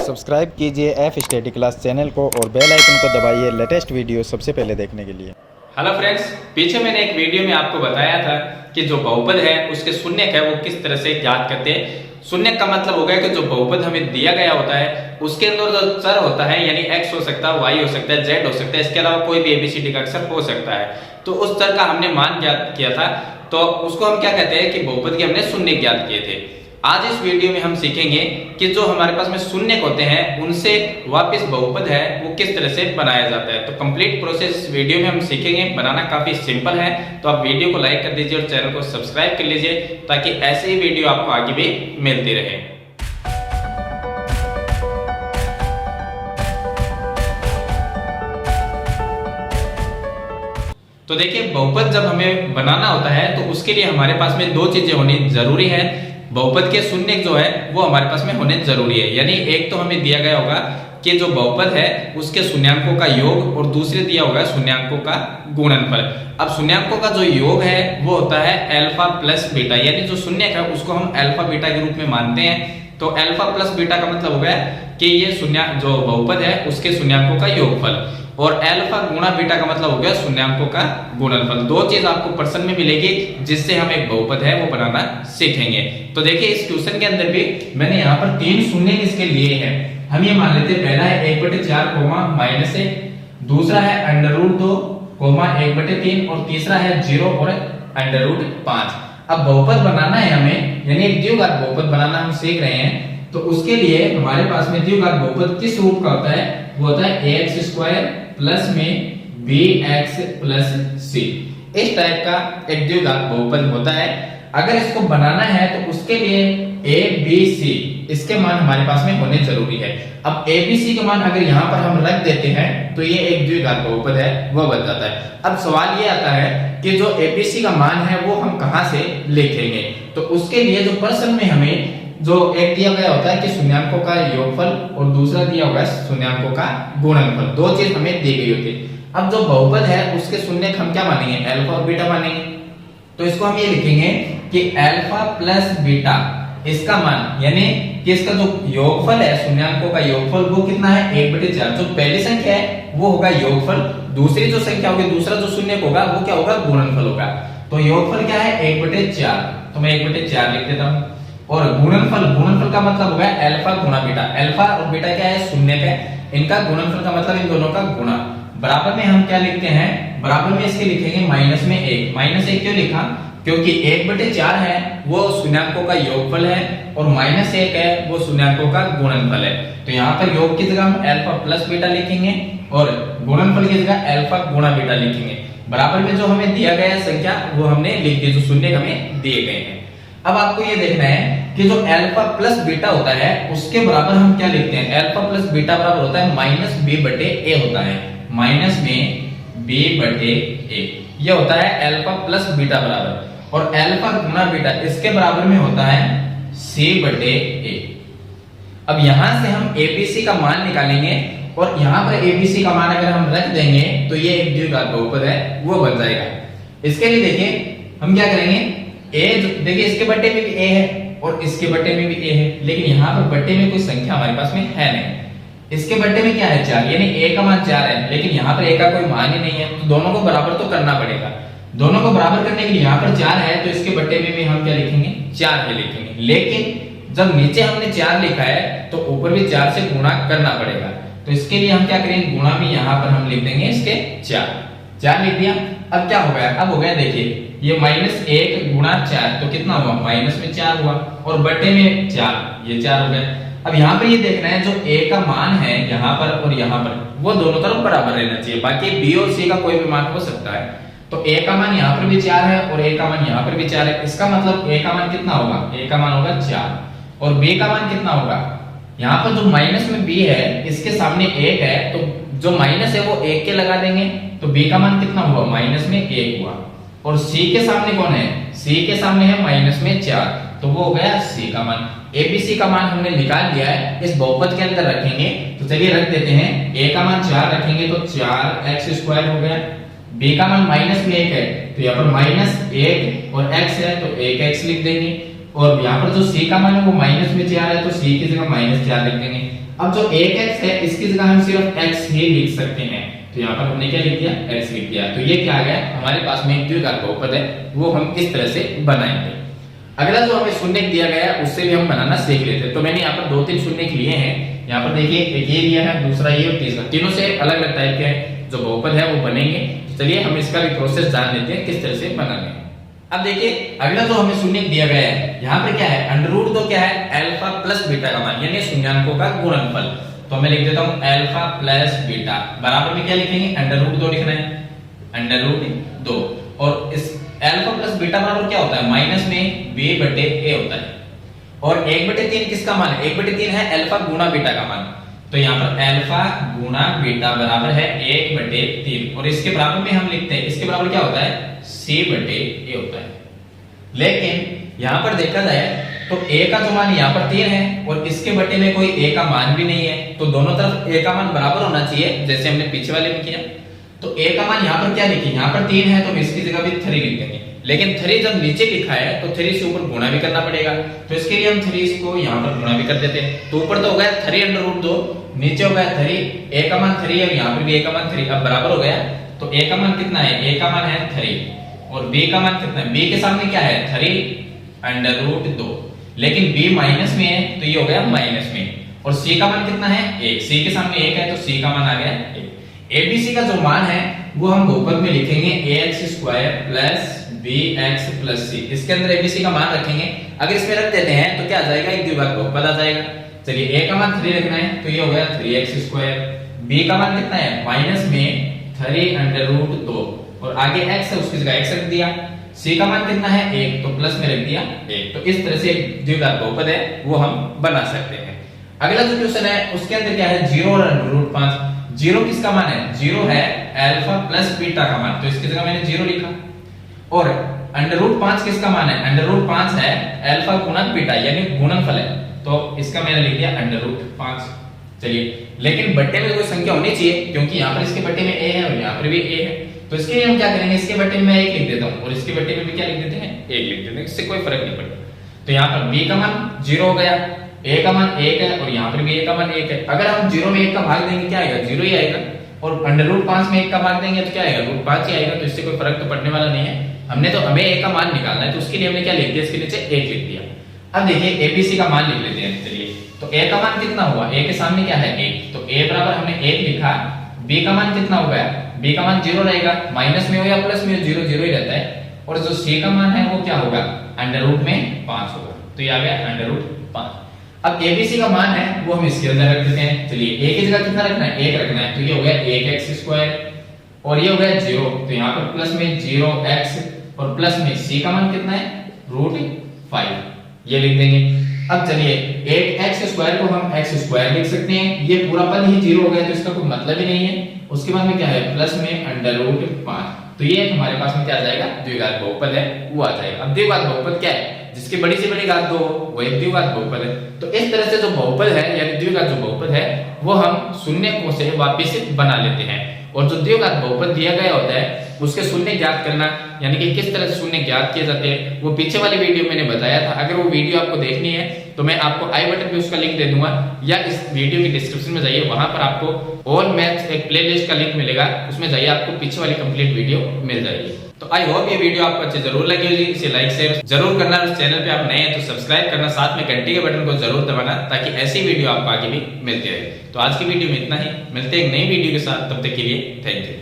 Subscribe कीजिए F study class channel को और बेल आइकन को दबाइए लेटेस्ट वीडियो सबसे पहले देखने के लिए। हेलो फ्रेंड्स, पीछे मैंने एक वीडियो में आपको बताया था कि जो बहुपद है उसके शून्यक है वो किस तरह से ज्ञात करते हैं। शून्यक का मतलब हो गया कि जो बहुपद हमें दिया गया होता है उसके अंदर जो चर होता है यानी x हो सकता है, y हो सकता है, z हो सकता है, इसके अलावा कोई भी ABCD का अक्षर हो सकता है। तो उस चर का हमने मान ज्ञात किया था, तो उसको हम क्या कहते हैं कि बहुपद के हमने शून्य ज्ञात किए थे। आज इस वीडियो में हम सीखेंगे कि जो हमारे पास में शून्यक होते हैं उनसे वापस बहुपद है वो किस तरह से बनाया जाता है। तो कंप्लीट प्रोसेस इस वीडियो में हम सीखेंगे। बनाना काफी सिंपल है, तो आप वीडियो को लाइक कर दीजिए और चैनल को सब्सक्राइब कर लीजिए ताकि ऐसे ही वीडियो आपको आगे भी मिलती रहे। तो देखिए, बहुपद जब हमें बनाना होता है तो उसके लिए हमारे पास में दो चीजें होनी जरूरी है। बहुपद के शून्यक जो है वो हमारे पास में होने जरूरी है, यानी एक तो हमें दिया गया होगा कि जो बहुपद है उसके शून्यांकों का योग और दूसरे दिया होगा शून्यांकों का गुणनफल। अब शून्यांकों का जो योग है वो होता है अल्फा प्लस बीटा, यानी जो शून्यक है उसको हम अल्फा बीटा के रूप में मानते हैं। तो अल्फा प्लस बीटा का मतलब हो गया कि ये शून्य जो बहुपद है उसके शून्यांकों का योगफल, और अल्फा गुणा बीटा का मतलब हो गया शून्यांकों का गुणनफल। दो चीज आपको प्रश्न में मिलेगी जिससे हम एक बहुपद है वो बनाना सीखेंगे। तो देखिए, इस क्वेश्चन के अंदर भी मैंने यहाँ पर तीन शून्य इसके लिए हैं। हम ये मान लेते हैं, पहला है 1/4 माइनस 1, दूसरा है √2 1/3 और तीसरा है 0 और √5। अब बहुपद बनाना है हमें, यानी एक द्विघात बहुपद बनाना हम सीख रहे हैं। तो उसके लिए हमारे पास में द्विघात बहुपद किस रूप का होता है, वो होता है ax² प्लस में bx प्लस c। इस टाइप का एक द्विघात बहुपद होता है। अगर इसको बनाना है तो उसके लिए a b c इसके मान हमारे पास में होने जरूरी है। अब a b c के मान अगर यहाँ पर हम रख देते हैं तो ये एक द्विघात बहुपद है वो बन जाता है। अब सवाल ये आता है कि जो a b c का मान है वो हम कहाँ से लिखेंगे। तो उसके लिए जो प्रश्न में हमें जो एक दिया गया होता है कि शून्यांकों का योगफल और दूसरा दिया होगा शून्यांकों का गुणनफल, दो चीज हमें दी गई होती है। अब जो बहुपद है उसके शून्यक हम क्या मानेंगे, अल्फा और बीटा मानेंगे। तो इसको हम ये लिखेंगे कि अल्फा प्लस बीटा इसका मान, यानी कि इसका जो योगफल है शून्यांकों का योगफल वो कितना है 1/4। जो पहली संख्या है वो होगा योगफल, दूसरी जो संख्या होगी दूसरा जो शून्यक होगा वो क्या होगा, गुणनफल होगा। तो योगफल क्या है 1/4, तो मैं 1/4 लिख देता हूं। और गुणनफल, गुणनफल का मतलब होगा अल्फा गुणा बीटा। अल्फा और बीटा क्या है, शून्यक है, इनका गुणनफल का मतलब इन दोनों का गुणा। बराबर में हम क्या लिखते हैं, बराबर में इसके लिखेंगे माइनस में 1। माइनस 1 क्यों लिखा, क्योंकि 1/4 है वो शून्यांकों का योगफल है और -1 है वो शून्यांकों का गुणनफल है। तो यहाँ पर योग की जगह हम अल्फा प्लस बीटा लिखेंगे और गुणनफल की जगह अल्फा गुणा बीटा लिखेंगे। बराबर में जो हमें दिया गया संख्या वो हमने लिख दी, जो शून्य हमें दिए गए हैं। अब आपको ये देखना है कि जो अल्फा प्लस बीटा होता है उसके बराबर हम क्या लिखते हैं, अल्फा प्लस बीटा बराबर होता है -b/a होता है, माइनस में b/a ये होता है अल्फा प्लस बीटा बराबर। और अल्फा गुना बीटा इसके बराबर में होता है c/a। अब यहां से हम abc का मान निकालेंगे और यहां पर abc का मान अगर हम रख देंगे तो ये एक द्विघात बहुपद है वो बन जाएगा। इसके लिए देखिए हम क्या करेंगे, a देखिए इसके बट्टे में भी a है और इसके बट्टे में भी a है, लेकिन यहाँ पर बट्टे में कोई संख्या हमारे पास में है नहीं। इसके बट्टे में क्या है 4, यानी a का मान 4 है, लेकिन यहाँ पर a का कोई मान ही नहीं है। तो दोनों को बराबर तो करना पड़ेगा। दोनों को बराबर करने के लिए यहाँ पर 4 है तो इसके बट्टे में भी हम क्या लिखेंगे, 4 ही लिखेंगे। लेकिन जब नीचे हमने 4 लिखा है तो ऊपर भी 4 से गुणा करना पड़ेगा। तो इसके लिए हम क्या करेंगे, गुणा में यहाँ पर हम लिख देंगे इसके 4 लिख दिया। अब क्या हो गया, अब हो गया देखिए ये -1 गुणा 4 तो कितना हुआ, माइनस में 4 हुआ और बटे में 4, ये 4 हो गया। अब यहाँ पर ये देखना है जो a का मान है यहाँ पर और यहाँ पर वो दोनों तरफ बराबर रहना चाहिए, बाकी b और c का कोई भी मान हो सकता है। तो a का मान यहाँ पर भी 4 है और a का मान यहाँ पर भी 4 है। इसका मतलब a का मान कितना होगा, a का मान होगा 4 और b का मान कितना होगा, यहाँ पर जो माइनस में b है इसके सामने 1 है तो जो माइनस है वो 1 के लगा देंगे तो b का मान कितना हुआ, माइनस में 1 हुआ। और c के सामने कौन है, c के सामने है माइनस में 4 तो वो हो गया c का मान। abc का मान हमने निकाल लिया है, इस बहुपद के अंदर रखेंगे। तो चलिए रख देते हैं, a का मान 4 रखेंगे तो 4x² हो गया, b का मान माइनस में 1 है तो यहाँ पर -1 और x है तो 1x लिख देंगे। और यहाँ पर जो c का मान है वो माइनस में 4 है तो c की जगह -4 लिख देंगे। अब जो एक x है इसकी जगह हम सिर्फ x ही लिख सकते हैं, तो यहाँ पर हमने क्या लिख दिया, x लिख दिया। तो ये क्या आ गया, हमारे पास में द्विघात बहुपद है, वो हम इस तरह से बनाएंगे। अगला जो हमें शून्य दिया गया है उससे भी हम बनाना सीख लेते हैं। तो मैंने यहाँ पर 2-3 शून्य लिए हैं। यहाँ पर देखिए, एक ये लिया है, दूसरा ये और तीसरा, तीनों से अलग अलग टाइप के जो बहुपद है वो बनेंगे। चलिए हम इसका भी प्रोसेस जान लेते हैं किस तरह से बनाने हैं। अब देखिए, अगला जो हमें शून्य दिया गया है, यहाँ पर क्या है, अंडर रूट तो क्या है, अल्फा प्लस बीटा का मान, यानी शून्याङ्कों का गुणनफल। तो मैं लिख देता हूँ अल्फा प्लस बीटा बराबर में क्या लिखेंगे, अंडर रूट 2 लिखना है, अंडर रूट 2। और इस अल्फा प्लस बीटा बराबर क्या होता है, माइनस में b बटे a होता है। और 1/3 किसका मान है, 1/3 है अल्फा गुणा बीटा का मान। तो यहाँ पर अल्फा गुणा बीटा बराबर है 1/3, और इसके बराबर में हम लिखते हैं, इसके बराबर क्या होता है, c बटे a होता है। लेकिन यहाँ पर देखा जाए तो a का जो मान यहाँ पर 3 है और इसके बटे में कोई a का मान भी नहीं है, तो दोनों तरफ a का मान बराबर होना चाहिए, जैसे हमने पीछे वाले में किया। तो a का मान यहाँ पर क्या लिखे, यहाँ पर 3 है तो हम इसकी जगह भी 3 लिख देंगे। लेकिन 3 जब नीचे लिखा है तो 3 से ऊपर गुणा भी करना पड़ेगा, तो इसके लिए हम 3 को यहाँ पर गुणा भी कर देते हैं। तो ऊपर तो हो गया 3 अंडर रूट 2, नीचे हो गया 3, a का मान 3 और यहाँ पर भी a का मान 3, अब बराबर हो गया। तो a का मान कितना है, a का मान है 3 और b का मान कितना है, b के सामने क्या है 3 अंडर रूट 2, लेकिन b माइनस में है तो ये हो गया माइनस में। और c का मान कितना है 1, c के सामने 1 है तो c का मान आ गया 1। abc का जो मान है वो हम बहुपद में लिखेंगे ax² plus bx plus c। इसके अंदर abc का मान रखेंगे, अगर इसमें रख देते हैं तो क्या आ जाएगा, एक द्विघात बहुपद आ जाएगा। चलिए a का मान 3 रखना है तो ये हो गया 3x², b का मान कितना है माइनस में 3 अंडर रूट 2 और आगे x है उसकी जगह x रख दिया। c का मान कितना है 1 तो प्लस में रख दिया 1। तो इस तरह से एक द्विघात बहुपद है वो हम बना सकते हैं। अगला जो क्वेश्चन है उसके अंदर क्या है, 0 और अंडर रूट 5। 0 किसका मान है, 0 है अल्फा प्लस बीटा का मान, तो इसकी जगह मैंने 0 लिखा। और अंडर रूट 5 किसका मान है, अंडर रूट 5 है अल्फा गुणा बीटा यानी गुणनफल है, तो इसका मैंने लिख दिया अंडर रूट 5। चलिए, लेकिन बट्टे में कोई संख्या होनी चाहिए क्योंकि यहाँ पर इसके बट्टे में a है और यहाँ पर भी a है, तो इसके लिए हम क्या करेंगे, इसके बट्टे में मैं 1 लिख देता हूँ और इसके बट्टे में भी क्या लिख देते हैं 1 लिख देते हैं, इससे कोई फर्क नहीं पड़ता। तो यहाँ पर b का मान 0 हो गया, a का मान 1 है और यहाँ पर भी a का मान 1 है। अगर हम 0 में 1 का भाग देंगे क्या आएगा, 0 ही आएगा, और अंडर रूट 5 में 1 का भाग देंगे तो क्या आएगा, रूट 5 ही आएगा, तो इससे कोई फर्क तो पड़ने वाला नहीं है। हमने तो हमें a का मान निकालना है तो उसके लिए हमने क्या लिख दिया, इसके नीचे 1 लिख दिया। अब देखिए abc का मान लिख लेते हैं। चलिए, तो a का मान कितना हुआ, a के सामने क्या है 1, तो a बराबर हमने 1 लिखा। b का मान कितना हो गया, b का मान 0 रहेगा, माइनस में हो या प्लस में, 0 0 ही रहता है। और जो c का मान है वो क्या होगा, अंडर रूट में 5 होगा, तो ये आ गया अंडर रूट 5। अब abc का मान है वो हम इसके अंदर रख देते हैं। चलिए, a की जगह कितना रखना है, 1 रखना है, तो ये हो गया 1x² और ये हो गया 0, तो यहाँ पर प्लस में 0x और प्लस में c का मान कितना है रूट 5, ये लिख देंगे। अब चलिए, 8x² को हम x² लिख सकते हैं, ये पूरा पद ही 0 हो गया तो इसका कोई मतलब ही नहीं है। उसके बाद में क्या है, प्लस में अंडर रूट 5, तो ये हमारे पास में क्या आ जाएगा, द्विघात बहुपद है वो आ जाएगा। अब द्विघात बहुपद क्या है, जिसकी बड़ी से बड़ी घात 2 हो वो एक द्विघात बहुपद है। तो इस तरह से जो बहुपद है यानी द्विघात जो बहुपद है वो हम शून्य से वापस बना लेते हैं। और जो द्विघात बहुपद दिया गया होता है उसके शून्य ज्ञात करना, यानी कि किस तरह से शून्य ज्ञात किए जाते हैं, वो पीछे वाली वीडियो मैंने बताया था। अगर वो वीडियो आपको देखनी है तो मैं आपको आई बटन पे उसका लिंक दे दूंगा, या इस वीडियो की डिस्क्रिप्शन में जाइए, वहां पर आपको ऑल मैथ्स एक प्लेलिस्ट का लिंक मिलेगा, उसमें जाइए आपको पीछे वाली कंप्लीट वीडियो मिल जाएगी। तो आई होप ये वीडियो आपको अच्छी जरूर लगी होगी, इसे लाइक शेयर जरूर करना, और चैनल पे आप नए हैं तो सब्सक्राइब करना, साथ में घंटी के बटन को जरूर दबाना ताकि ऐसी वीडियो आपको आगे भी मिलती रहे। तो आज की वीडियो में इतना ही, मिलते हैं एक नई वीडियो के साथ, तब तक के लिए थैंक यू।